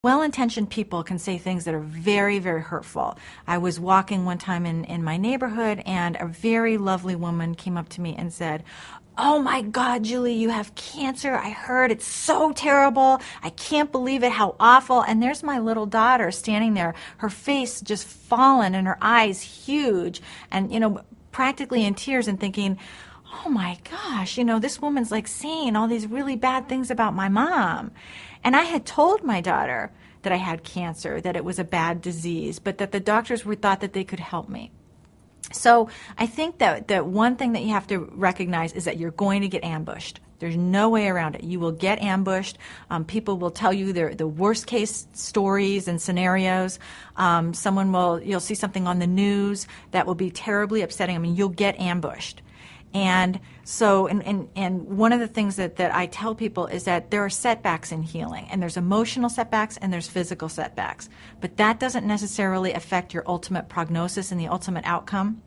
Well-intentioned people can say things that are very, very hurtful. I was walking one time in my neighborhood, and a very lovely woman came up to me and said, "Oh my God, Julie, you have cancer. I heard it's so terrible. I can't believe it. How awful." And there's my little daughter standing there, her face just fallen and her eyes huge, and, practically in tears, and thinking, oh my gosh, this woman's like saying all these really bad things about my mom. And I had told my daughter that I had cancer, that it was a bad disease, but that the doctors thought that they could help me. So I think that one thing that you have to recognize is that you're going to get ambushed. There's no way around it. You will get ambushed. People will tell you the worst case stories and scenarios. You'll see something on the news that will be terribly upsetting. I mean, you'll get ambushed. And so, and one of the things that I tell people is that there are setbacks in healing, and there's emotional setbacks and there's physical setbacks. But that doesn't necessarily affect your ultimate prognosis and the ultimate outcome.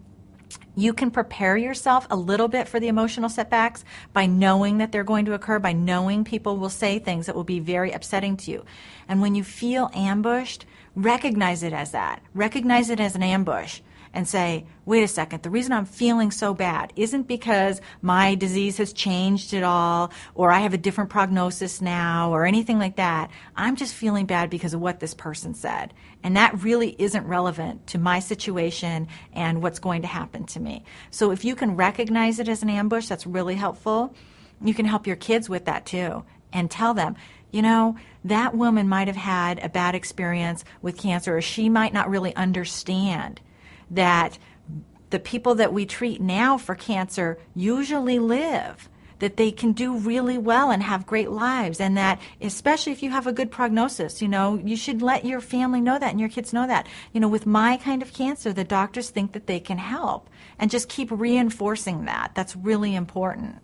You can prepare yourself a little bit for the emotional setbacks by knowing that they're going to occur, by knowing people will say things that will be very upsetting to you. And when you feel ambushed, recognize it as that. Recognize it as an ambush. And say, wait a second, the reason I'm feeling so bad isn't because my disease has changed at all, or I have a different prognosis now, or anything like that. I'm just feeling bad because of what this person said. And that really isn't relevant to my situation and what's going to happen to me. So if you can recognize it as an ambush, that's really helpful. You can help your kids with that too, and tell them, that woman might have had a bad experience with cancer, or she might not really understand that the people that we treat now for cancer usually live, that they can do really well and have great lives, and that especially if you have a good prognosis, you should let your family know that and your kids know that. With my kind of cancer, the doctors think that they can help, and just keep reinforcing that. That's really important.